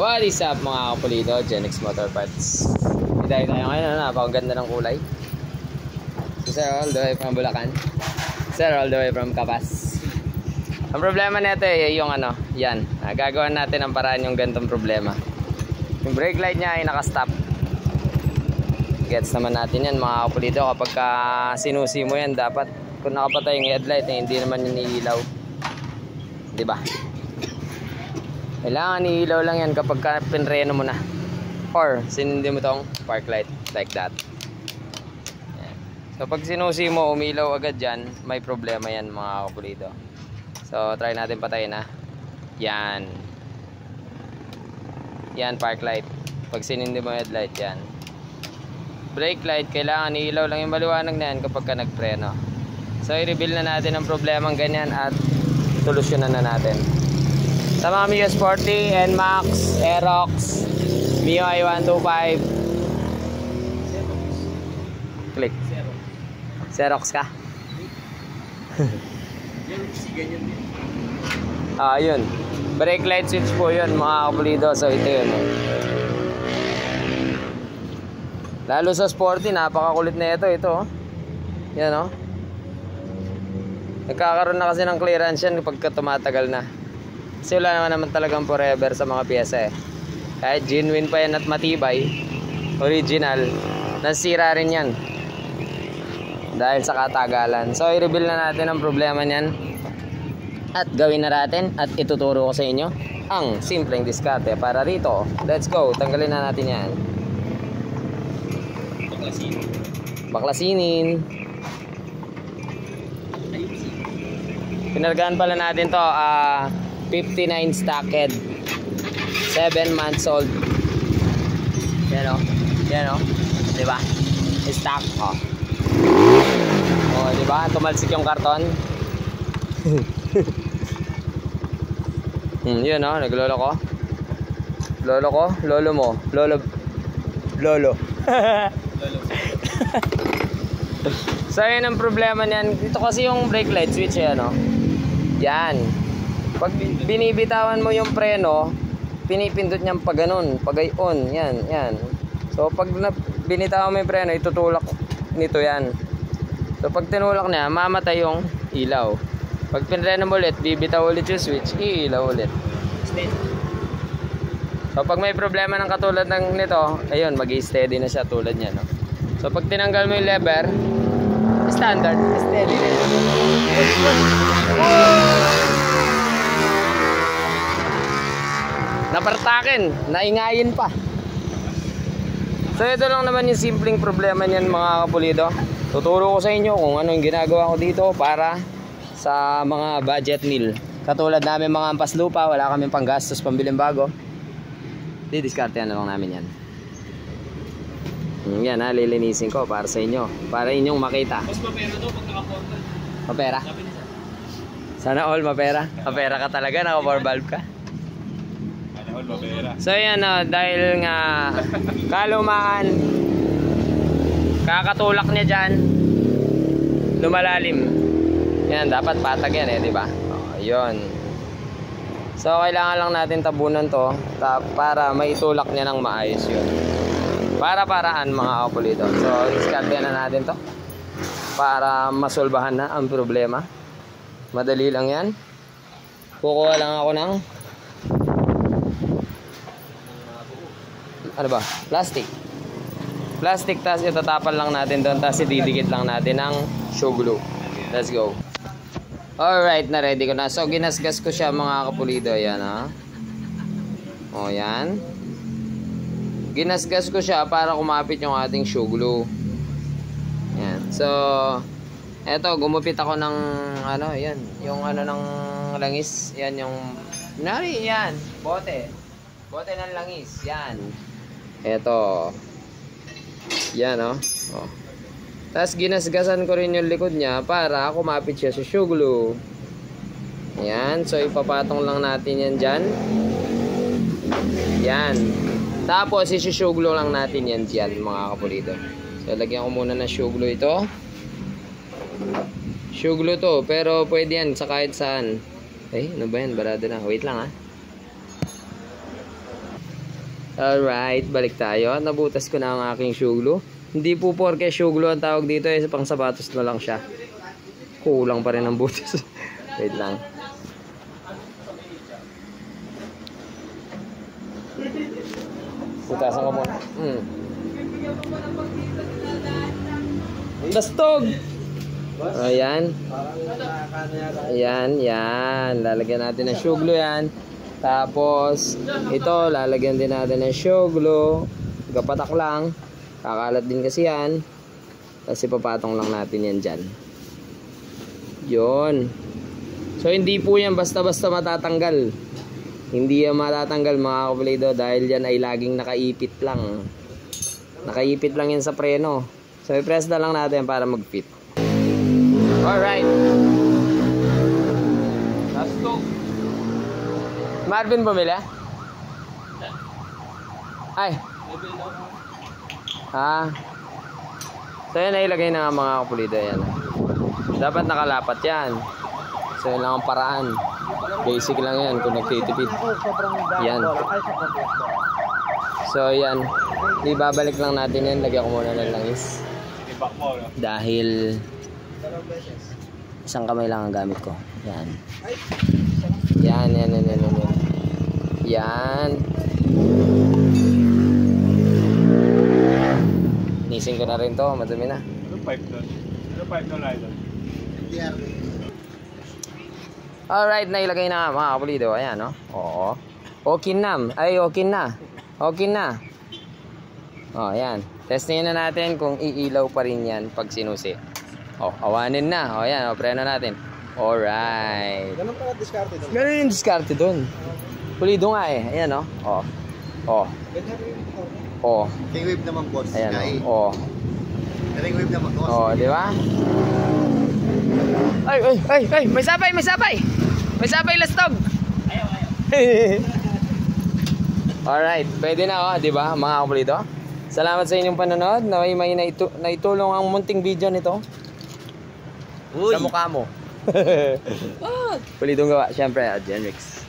What is up mga kapulido, Genix Motor Parts. Dahil tayo ngayon, napakaganda ng kulay. So sir, all the way from Bulacan. Sir, all the way from Kapas. Ang problema nito yung yan. Gagawin natin ang paraan yung gantong problema. Yung brake light niya ay nakastop. Gets naman natin yan mga kapulido. Kapag sinusi mo yan, dapat kung nakapatay yung headlight, hindi naman yun iilaw. Diba? Kailangan iilaw lang yan kapag pinreno mo na. Or sinindi mo tong park light like that. Yan. So pag sinusi mo, umilaw agad dyan, may problema yan mga kapulido. So try natin patayin na. Yan. Yan park light. Pag sinindi mo headlight yan. Brake light, kailangan iilaw lang yung maliwanag na yan kapag nagpreno. So i-reveal na natin ang problemang ganyan at solusyonan na natin. Sa mga Mio Sporty, NMAX, Aerox, Mio i125. Click. Xerox ka? Yun. Brake light switch po yun mga kapulido. So ito yun. Lalo sa Sporty, napakakulit na ito. Yan o. Nagkakaroon na kasi ng clearance yan pagka tumatagal na. Kasi wala naman talagang forever sa mga pyesa eh. Kahit genuine pa yan at matibay, original, nasira rin yan dahil sa katagalan. So i-reveal na natin ang problema niyan at gawin na natin at ituturo ko sa inyo ang simpleng diskarte para rito. Let's go, tanggalin na natin yan. Baklasinin. Pinargaan pala natin to 59 stockhead, 7 months old. Yan o, diba? Stock o. Diba? Tumalsik yung karton. Yun o, naglolo ko. Lolo mo. Lolo. So yun ang problema niyan. Ito kasi yung brake light switch yan o. Yan. Pag binibitawan mo yung preno, pinipindot niyang pag ganun, pag on, yan. So pag binitawan mo yung preno, itutulak nito yan. So pag tinulak niya, mamatay yung ilaw. Pag pinreno mo ulit, bibitaw ulit yung switch, iilaw ulit. So pag may problema ng katulad ng nito, ayun, mag-i-steady na siya tulad niya, no? So pag tinanggal mo yung lever, standard, steady na yun. Napartakin, naingayin pa. So ito lang naman yung simpleng problema niyan mga kapulido. Tuturo ko sa inyo kung ano yung ginagawa ko dito para sa mga budget meal. Katulad namin mga ampas lupa, wala kaming panggastos pambiling bago. Didiskartehan na lang namin yan. Yan ha, lilinisin ko para sa inyo, para inyong makita. Mas mapera daw pag naka-4 valve. Mapera? Sana all mapera. Mapera ka talaga, naka-4 valve ka. So yan dahil nga kalumaan, kakatulak niya dyan, lumalalim. Yan, dapat patag yan diba? Yun. So kailangan lang natin tabunan to para maitulak niya ng maayos yun. Para-paraan mga kapulido. So diskarte na natin to para masolbahan na ang problema. Madali lang yan. Kukuha lang ako ng plastic, tas itatapal lang natin doon, tas ididikit lang natin ng shoe glue. Let's go. Alright, na ready ko na. So ginasgas ko siya mga kapulido. Yan yan. Ginasgas ko siya para kumapit yung ating shoe glue. Yan. So eto, gumupit ako ng yan, yung ng langis. Yan yung yan, bote ng langis. Yan. Eto. Yan Tapos ginasgasan ko rin yung likod niya para kumapit siya sa shoe glue. Yan. So ipapatong lang natin yan dyan. Yan. Tapos isi-shoe glue lang natin yan dyan mga kapulido. So lagyan ko muna ng shoe glue ito. Shoe glue to, pero pwede yan sa kahit saan. Ano ba yan? Barado na. Wait lang Alright, balik tayo. Nabutas ko na ang aking shoe glue. Hindi po porke shoe glue ang tawag dito, pang sapatos na lang siya. Kulang pa rin ang butas. Wait lang. Putasan ko muna. Dastog! Ayan. Ayan, yan. Lalagyan natin ng shoe glue yan. Tapos, ito, lalagyan din natin ng shoe glue. Gapatak lang. Kakalat din kasi yan. Tapos ipapatong lang natin yan dyan. Yun. So, hindi po yan basta-basta matatanggal. Hindi yan matatanggal mga kapulido dahil yan ay laging nakaipit lang. Nakaipit lang yan sa preno. So, i-press na lang natin para mag-fit. Alright. Let's go. Marvin bumili? Ay. So yan na ilagay na nga mga kapulido. Yan. Dapat nakalapat yan. So yun lang ang paraan. Basic lang yan kung nagtitipid. Yan. So yan. Ibabalik lang natin yan. Lagyan ko muna ng langis. Dahil isang kamay lang ang gamit ko. Yan. Yan. Yan. Nising ko na rin to. Madumi na. Ano pipe doon? Ano pipe doon, Lilo? Alright, nailagay na nga mga kapulido. Ayan, no? Oo. Okay na. Ay, okay na. Okay na. Oh, ayan. Testingin na natin kung iilaw pa rin yan pag sinusi. Oh, awanin na. Oh, ayan. Oh, preno natin. Alright. Ganun pala diskarte doon? Ganun yung diskarte doon. Pulido nga eh. Ayan, no? Oh. Oh. Oh. King wave naman, boss. Ayan, oh. King wave naman, boss. Oh, di ba? Ay, may sabay. May sabay lastog. Alright, pwede na, oh, di ba, mga kapulido? Salamat sa inyong panonood. Naway may naitulong ang munting video nito. Uy. Sa mukha mo. Pulidong gawa, syempre, Genrix.